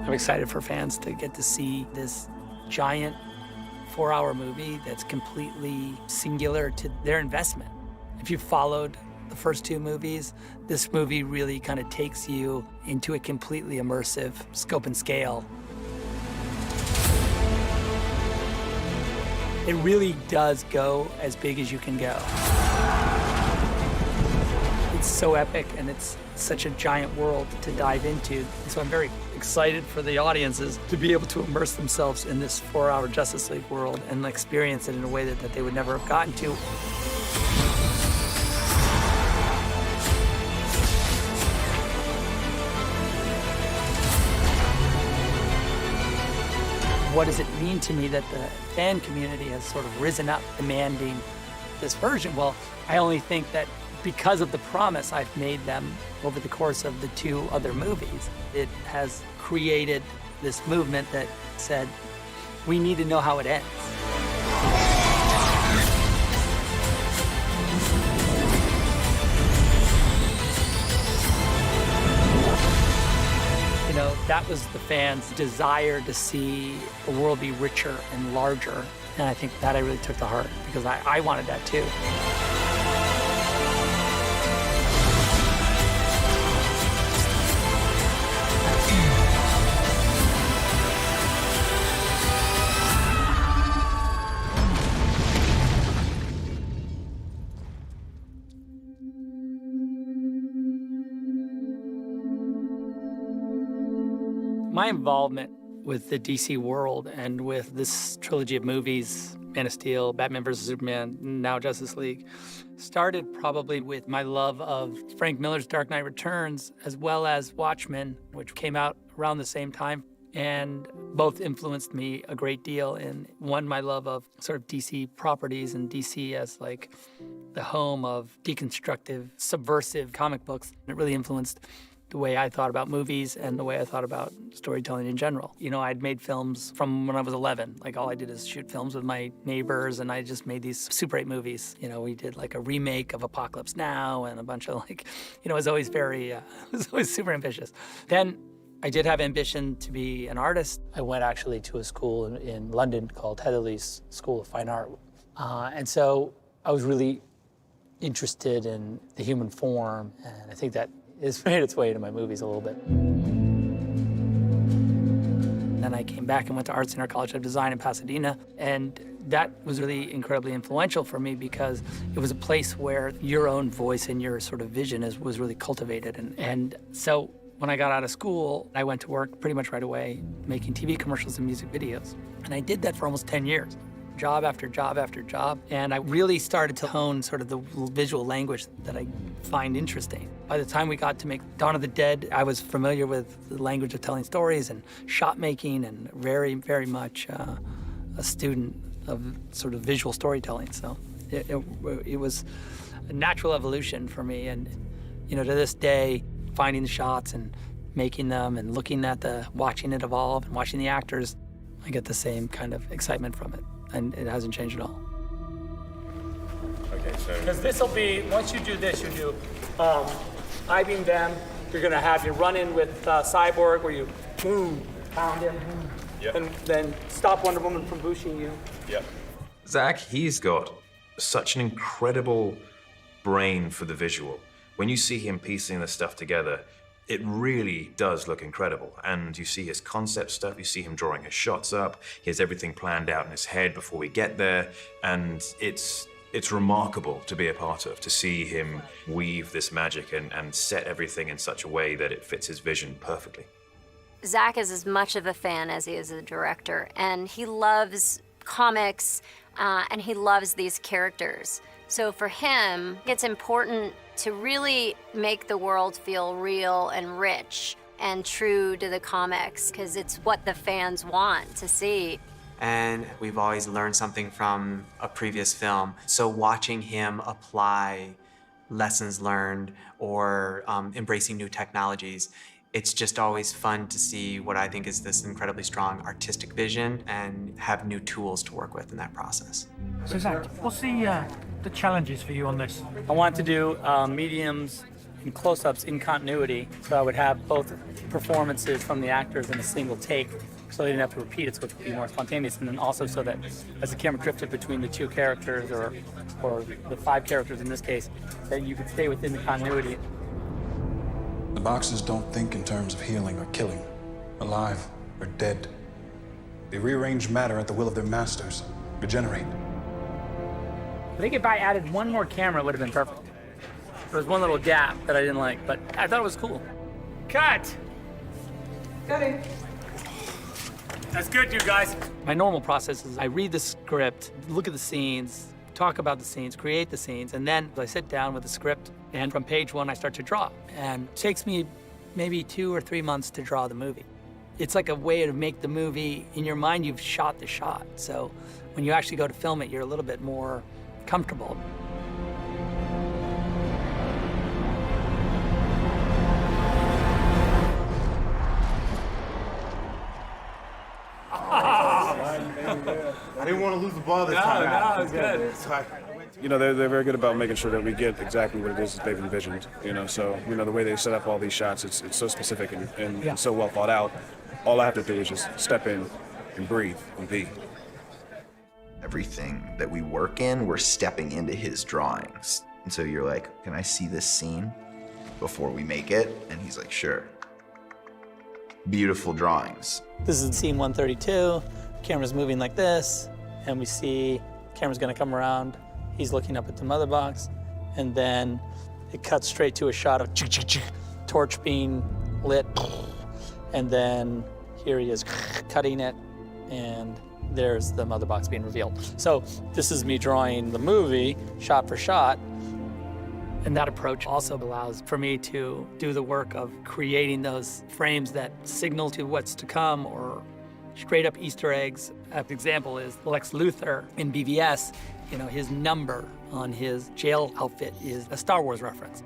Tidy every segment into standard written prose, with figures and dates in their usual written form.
I'm excited for fans to get to see this giant 4-hour movie that's completely singular to their investment. If you followed the first 2 movies, this movie really kind of takes you into a completely immersive scope and scale. It really does go as big as you can go. It's so epic, and it's such a giant world to dive into. So I'm very excited for the audiences to be able to immerse themselves in this 4-hour Justice League world and experience it in a way that they would never have gotten to. What does it mean to me that the fan community has sort of risen up demanding this version? Well, I only think that because of the promise I've made them over the course of the 2 other movies, it has created this movement that said, we need to know how it ends. You know, that was the fans' desire to see the world be richer and larger. And I think that I really took to heart because I wanted that too. My involvement with the DC world and with this trilogy of movies, Man of Steel, Batman vs. Superman, now Justice League, started probably with my love of Frank Miller's Dark Knight Returns, as well as Watchmen, which came out around the same time. And both influenced me a great deal in, one, my love of sort of DC properties and DC as like the home of deconstructive, subversive comic books. It really influenced the way I thought about movies and the way I thought about storytelling in general. You know, I'd made films from when I was 11. Like, all I did is shoot films with my neighbors, and I just made these Super 8 movies. You know, we did like a remake of Apocalypse Now and a bunch of like, you know, it was always very, it was always super ambitious. Then I did have ambition to be an artist. I went actually to a school in London called Heatherley's School of Fine Art. And so I was really interested in the human form, and I think that it's made its way into my movies a little bit. Then I came back and went to Art Center College of Design in Pasadena, and that was really incredibly influential for me because it was a place where your own voice and your sort of vision was really cultivated. And so when I got out of school, I went to work pretty much right away making TV commercials and music videos. And I did that for almost 10 years. Job after job after job, and I really started to hone sort of the visual language that I find interesting. By the time we got to make Dawn of the Dead, I was familiar with the language of telling stories and shot making, and very, very much a student of sort of visual storytelling. So it was a natural evolution for me, and you know, to this day, finding the shots and making them and looking at watching it evolve and watching the actors, I get the same kind of excitement from it. And it hasn't changed at all. Okay, so... Because this will be, once you do this, you do I-beam them. You're going to have your run-in with Cyborg where you, boom, pound him. Yep. And then stop Wonder Woman from booshing you. Yep. Zack, he's got such an incredible brain for the visual. When you see him piecing this stuff together, it really does look incredible. And you see his concept stuff, you see him drawing his shots up, he has everything planned out in his head before we get there, and it's remarkable to be a part of, to see him weave this magic and set everything in such a way that it fits his vision perfectly. Zack is as much of a fan as he is a director, and he loves comics, and he loves these characters. So for him, it's important to really make the world feel real and rich and true to the comics, because it's what the fans want to see. And we've always learned something from a previous film. So watching him apply lessons learned or embracing new technologies, it's just always fun to see what I think is this incredibly strong artistic vision and have new tools to work with in that process. So Zack, what's the challenges for you on this? I want to do mediums in close-ups in continuity. So I would have both performances from the actors in a single take, so they didn't have to repeat it, so it could be more spontaneous. And then also so that as the camera drifted between the two characters, or the 5 characters in this case, that you could stay within the continuity. The boxes don't think in terms of healing or killing, alive or dead. They rearrange matter at the will of their masters, regenerate. I think if I added one more camera, it would have been perfect. There was one little gap that I didn't like, but I thought it was cool. Cut! Cutting. That's good, you guys. My normal process is I read the script, look at the scenes, talk about the scenes, create the scenes, and then I sit down with the script, and from page 1, I start to draw. And it takes me maybe 2 or 3 months to draw the movie. It's like a way to make the movie, in your mind, you've shot the shot. So when you actually go to film it, you're a little bit more comfortable. I didn't want to lose the ball this time. No, it's good. You know, they're very good about making sure that we get exactly what it is that they've envisioned. You know, so you know the way they set up all these shots, it's so specific and so well thought out. All I have to do is just step in and breathe and be. Everything that we work in, we're stepping into his drawings. And so you're like, can I see this scene before we make it? And he's like, sure. Beautiful drawings. This is scene 132. Camera's moving like this, and we see camera's gonna come around. He's looking up at the mother box, and then it cuts straight to a shot of torch being lit, and then here he is cutting it, and there's the mother box being revealed. So this is me drawing the movie shot for shot, and that approach also allows for me to do the work of creating those frames that signal to what's to come, or straight up Easter eggs. An example is Lex Luthor in BVS. You know, his number on his jail outfit is a Star Wars reference.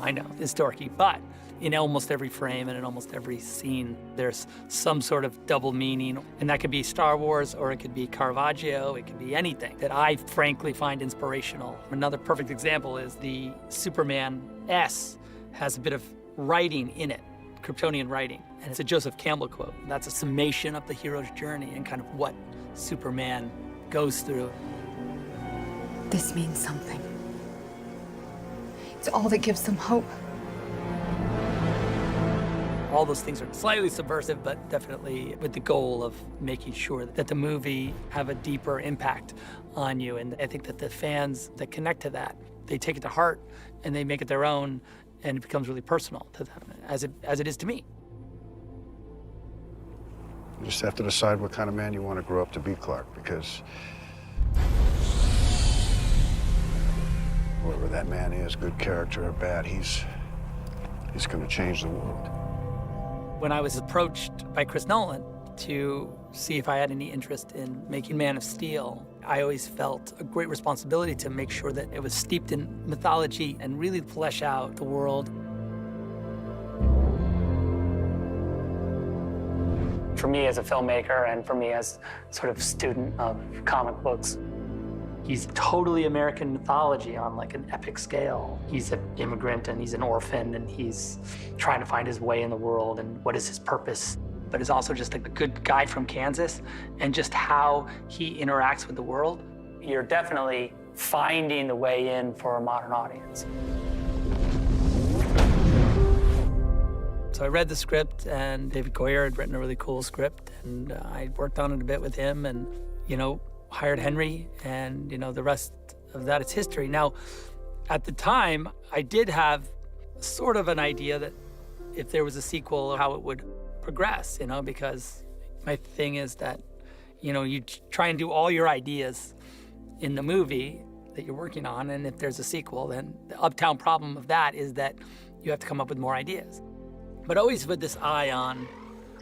I know, it's dorky, but in almost every frame and in almost every scene, there's some sort of double meaning. And that could be Star Wars, or it could be Caravaggio, it could be anything that I frankly find inspirational. Another perfect example is the Superman S has a bit of writing in it, Kryptonian writing. And it's a Joseph Campbell quote. That's a summation of the hero's journey and kind of what Superman goes through. This means something. It's all that gives them hope. All those things are slightly subversive, but definitely with the goal of making sure that the movie have a deeper impact on you. And I think that the fans that connect to that, they take it to heart and they make it their own, and it becomes really personal to them, as it is to me. You just have to decide what kind of man you want to grow up to be, Clark, because whoever that man is, good character or bad, he's going to change the world. When I was approached by Chris Nolan to see if I had any interest in making Man of Steel, I always felt a great responsibility to make sure that it was steeped in mythology and really flesh out the world. For me as a filmmaker, and for me as sort of student of comic books, he's totally American mythology on like an epic scale. He's an immigrant and he's an orphan and he's trying to find his way in the world and what is his purpose. But is also just like a good guy from Kansas, and just how he interacts with the world. You're definitely finding the way in for a modern audience. So I read the script, and David Goyer had written a really cool script, and I worked on it a bit with him, and, you know, hired Henry, and, you know, the rest of that is history. Now, at the time, I did have sort of an idea that if there was a sequel, how it would progress, you know, because my thing is that, you know, you try and do all your ideas in the movie that you're working on, and if there's a sequel, then the uptown problem of that is that you have to come up with more ideas. But always with this eye on,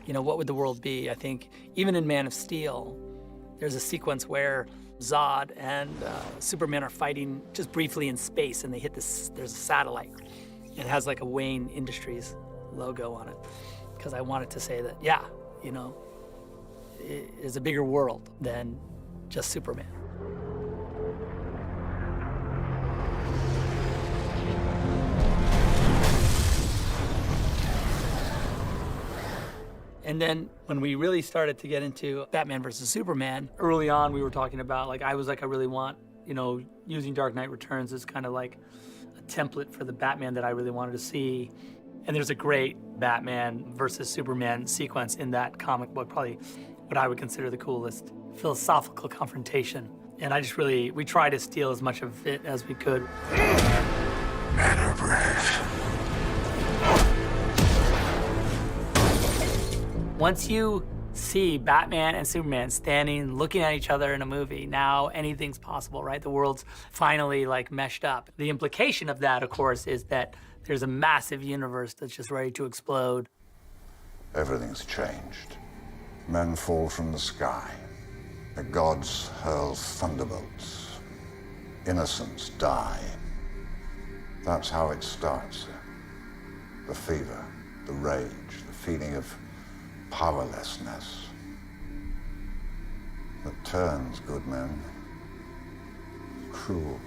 you know, what would the world be? I think even in Man of Steel, there's a sequence where Zod and Superman are fighting just briefly in space, and they hit this, there's a satellite. It has like a Wayne Industries logo on it, because I wanted to say that, yeah, you know, it is a bigger world than just Superman. And then when we really started to get into Batman versus Superman, early on we were talking about, like, I was like, I really want, you know, using Dark Knight Returns as kind of like a template for the Batman that I really wanted to see. And there's a great Batman versus Superman sequence in that comic book, probably what I would consider the coolest philosophical confrontation. And I just really, we tried to steal as much of it as we could. Men are brave. Once you see Batman and Superman standing, looking at each other in a movie, now anything's possible, right? The world's finally like meshed up. The implication of that, of course, is that there's a massive universe that's just ready to explode. Everything's changed. Men fall from the sky. The gods hurl thunderbolts. Innocents die. That's how it starts. The fever, the rage, the feeling of powerlessness that turns good men cruel.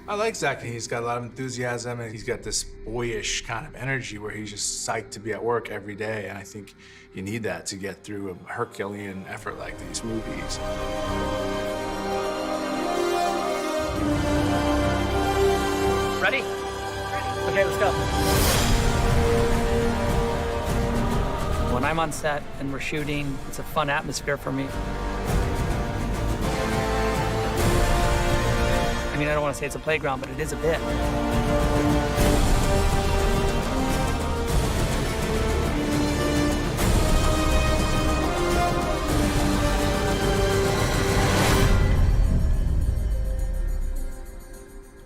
I like Zack. He's got a lot of enthusiasm, and he's got this boyish kind of energy where he's just psyched to be at work every day. And I think you need that to get through a Herculean effort like these movies. Ready? Okay, let's go. When I'm on set and we're shooting, it's a fun atmosphere for me. I mean, I don't want to say it's a playground, but it is a bit.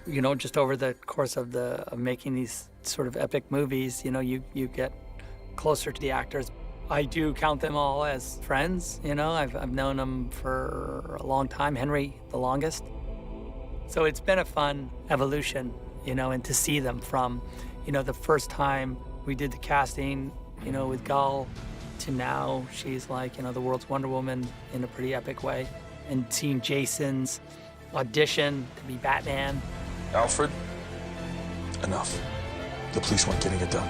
You know, just over the course of making these sort of epic movies, you know, you get closer to the actors. I do count them all as friends, you know. I've known them for a long time, Henry the longest. So it's been a fun evolution, you know, and to see them from, you know, the first time we did the casting, you know, with Gal to now she's like, you know, the world's Wonder Woman in a pretty epic way. And seeing Jason's audition to be Batman. Alfred, enough. The police weren't getting it done.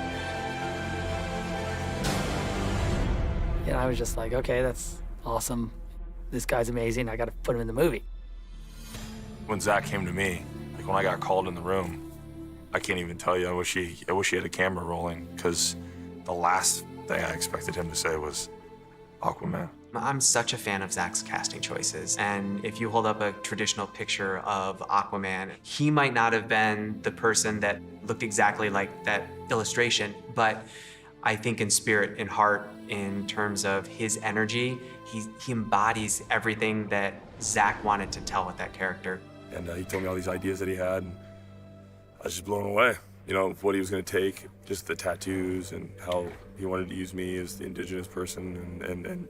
And I was just like, okay, that's awesome. This guy's amazing. I got to put him in the movie. When Zack came to me, like when I got called in the room, I can't even tell you. I wish he had a camera rolling, because the last thing I expected him to say was Aquaman. I'm such a fan of Zack's casting choices, and if you hold up a traditional picture of Aquaman, he might not have been the person that looked exactly like that illustration, but I think in spirit, in heart, in terms of his energy, he embodies everything that Zack wanted to tell with that character. And he told me all these ideas that he had, and I was just blown away. You know, what he was going to take, just the tattoos, and how he wanted to use me as the indigenous person, and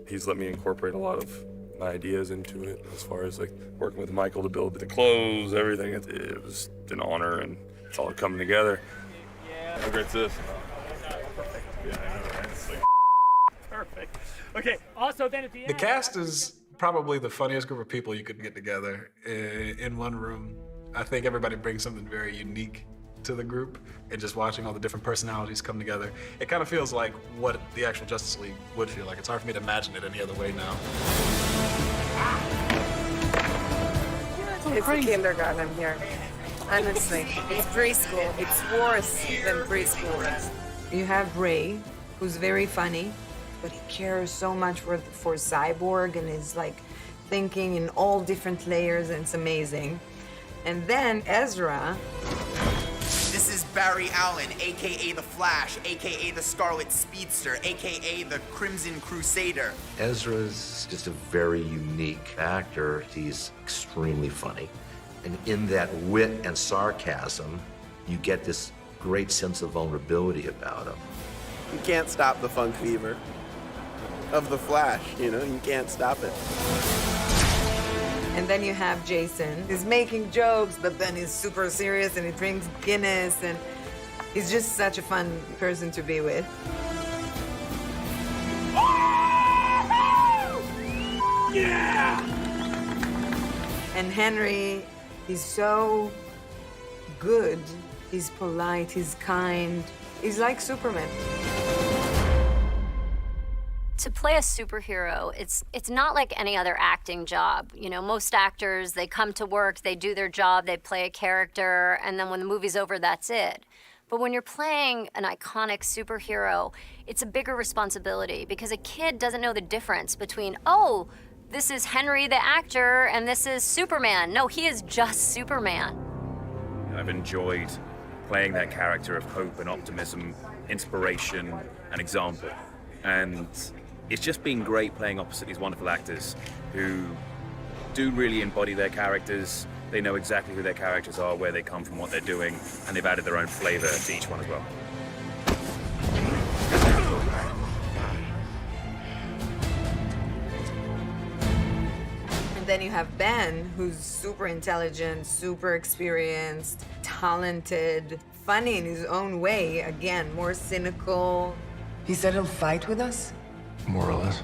he's let me incorporate a lot of my ideas into it, as far as like working with Michael to build the clothes, everything. It was an honor, and it's all coming together. How great's this? Perfect. Yeah, I know, right? It's like perfect. Okay, also then at the end. The cast is probably the funniest group of people you could get together in one room. I think everybody brings something very unique to the group, and just watching all the different personalities come together, it kind of feels like what the actual Justice League would feel like. It's hard for me to imagine it any other way now. It's kindergarten here. Honestly, it's preschool. It's worse than preschool. You have Ray, who's very funny, but he cares so much for Cyborg and is like thinking in all different layers, and it's amazing. And then Ezra. This is Barry Allen, aka The Flash, aka the Scarlet Speedster, aka the Crimson Crusader. Ezra's just a very unique actor. He's extremely funny. And in that wit and sarcasm, you get this great sense of vulnerability about him. You can't stop the funk fever of The Flash, you know? You can't stop it. And then you have Jason. He's making jokes, but then he's super serious and he drinks Guinness, and he's just such a fun person to be with. Yeah! And Henry, he's so good. He's polite, he's kind. He's like Superman. To play a superhero, it's not like any other acting job. You know, most actors, they come to work, they do their job, they play a character, and then when the movie's over, that's it. But when you're playing an iconic superhero, it's a bigger responsibility because a kid doesn't know the difference between, oh, this is Henry the actor and this is Superman. No, he is just Superman. I've enjoyed playing that character of hope and optimism, inspiration and example. And it's just been great playing opposite these wonderful actors who do really embody their characters. They know exactly who their characters are, where they come from, what they're doing, and they've added their own flavor to each one as well. And then you have Ben, who's super intelligent, super experienced, talented, funny in his own way. Again, more cynical. He said he'll fight with us? More or less.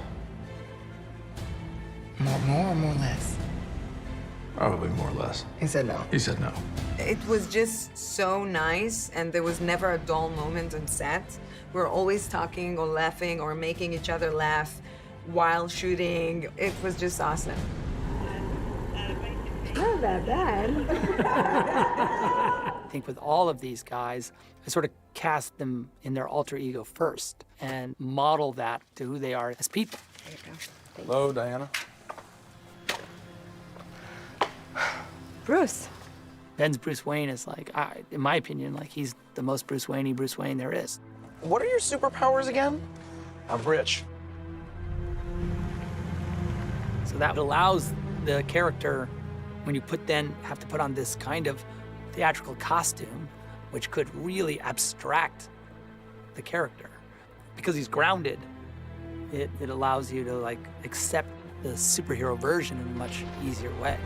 More or more less? Probably more or less. He said no. He said no. It was just so nice, and there was never a dull moment on set. We were always talking or laughing or making each other laugh while shooting. It was just awesome. Not that bad. I think with all of these guys, I sort of cast them in their alter ego first and model that to who they are as people. There you go. Hello, Diana. Bruce. Ben's Bruce Wayne is like, in my opinion, like he's the most Bruce Wayne there is. What are your superpowers again? I'm rich. So that allows the character, when you have to put on this kind of theatrical costume, which could really abstract the character. Because he's grounded, it allows you to like accept the superhero version in a much easier way.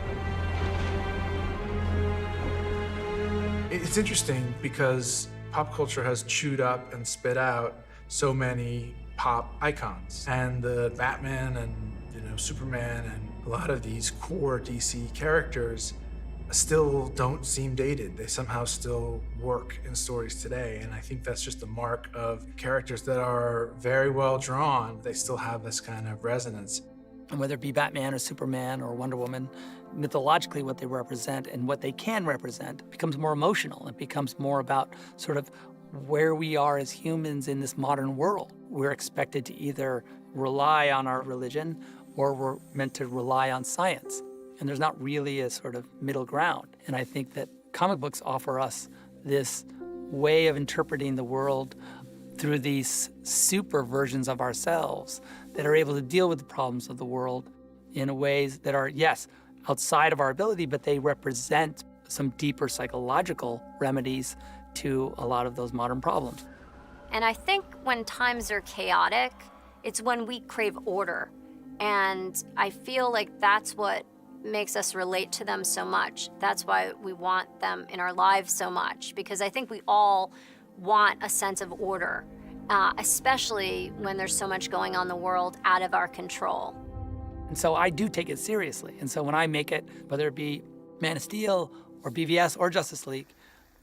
It's interesting because pop culture has chewed up and spit out so many pop icons. And the Batman and Superman and a lot of these core DC characters still don't seem dated. They somehow still work in stories today. And I think that's just a mark of characters that are very well drawn. They still have this kind of resonance. And whether it be Batman or Superman or Wonder Woman, mythologically what they represent and what they can represent becomes more emotional. It becomes more about sort of where we are as humans in this modern world. We're expected to either rely on our religion or we're meant to rely on science. And there's not really a sort of middle ground. And I think that comic books offer us this way of interpreting the world through these super versions of ourselves that are able to deal with the problems of the world in ways that are, yes, outside of our ability, but they represent some deeper psychological remedies to a lot of those modern problems. And I think when times are chaotic, it's when we crave order. And I feel like that's what makes us relate to them so much. That's why we want them in our lives so much, because I think we all want a sense of order, especially when there's so much going on in the world out of our control. And so I do take it seriously. And so when I make it, whether it be Man of Steel or BVS or Justice League,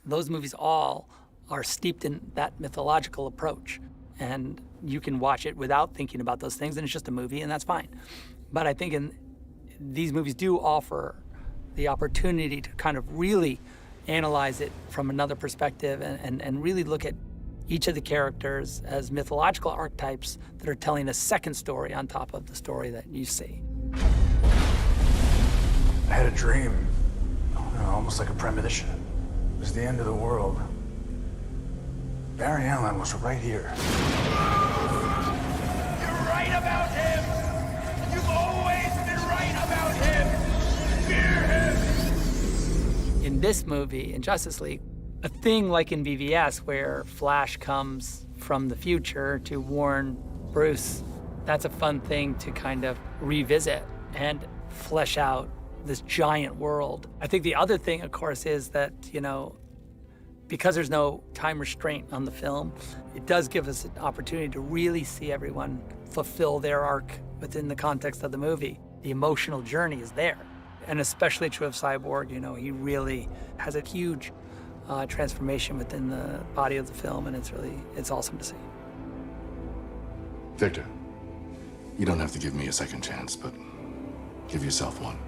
those movies all are steeped in that mythological approach. And you can watch it without thinking about those things, and it's just a movie, and that's fine. But I think these movies do offer the opportunity to kind of really analyze it from another perspective and really look at each of the characters as mythological archetypes that are telling a second story on top of the story that you see. I had a dream, almost like a premonition. It was the end of the world. Barry Allen was right here. You're right about him! You've always been right about him! Fear him! In this movie, in Justice League, a thing like in BVS where Flash comes from the future to warn Bruce, that's a fun thing to kind of revisit and flesh out this giant world. I think the other thing, of course, is that, because there's no time restraint on the film, it does give us an opportunity to really see everyone fulfill their arc within the context of the movie. The emotional journey is there. And especially true of Cyborg, he really has a huge transformation within the body of the film, and it's awesome to see. Victor, You don't have to give me a second chance, but give yourself one.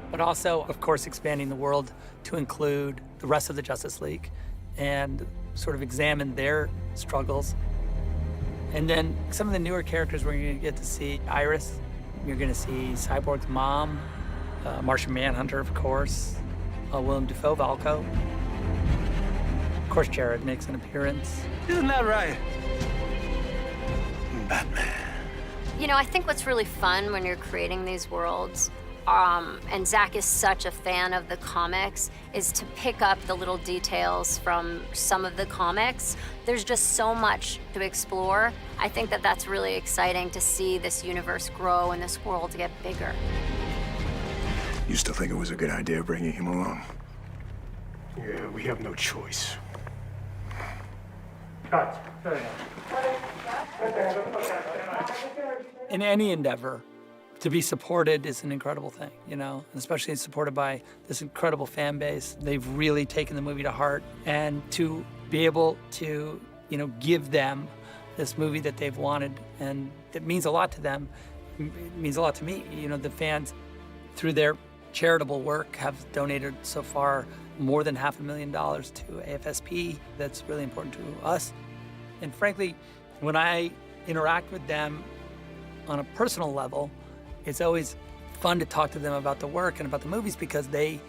But also, of course, expanding the world to include the rest of the Justice League and sort of examine their struggles. And then some of the newer characters we're going to get to see Iris. You're going to see Cyborg's mom, Martian Manhunter, of course, Willem Dafoe, Valko. Of course, Jared makes an appearance. Isn't that right? You know, I think what's really fun when you're creating these worlds, and Zack is such a fan of the comics, is to pick up the little details from some of the comics. There's just so much to explore. I think that that's really exciting to see this universe grow and this world get bigger. You still think it was a good idea bringing him along? Yeah, we have no choice. In any endeavor, to be supported is an incredible thing, you know, and especially supported by this incredible fan base. They've really taken the movie to heart, and to be able to, you know, give them this movie that they've wanted and that means a lot to them, it means a lot to me. You know, the fans, through their charitable work, have donated so far more than $500,000 to AFSP. That's really important to us. And frankly, when I interact with them on a personal level, it's always fun to talk to them about the work and about the movies because they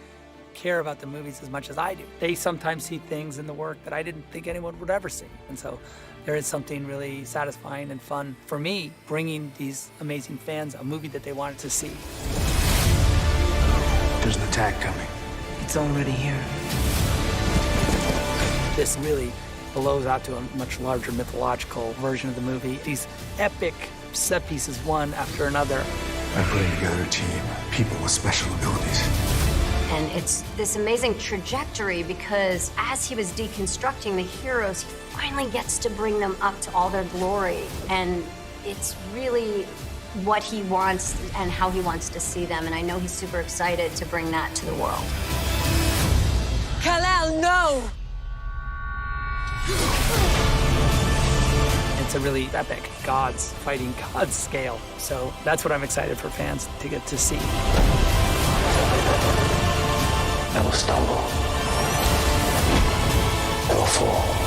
care about the movies as much as I do. They sometimes see things in the work that I didn't think anyone would ever see. And so there is something really satisfying and fun for me bringing these amazing fans a movie that they wanted to see. There's an attack coming. It's already here. This really blows out to a much larger mythological version of the movie. These epic set pieces, one after another. I'm putting together a team, people with special abilities. And it's this amazing trajectory because as he was deconstructing the heroes, he finally gets to bring them up to all their glory. And it's really what he wants and how he wants to see them. And I know he's super excited to bring that to the world. Kal-El, no! It's a really epic gods fighting gods scale. So that's what I'm excited for fans to get to see. I will stumble. I will fall.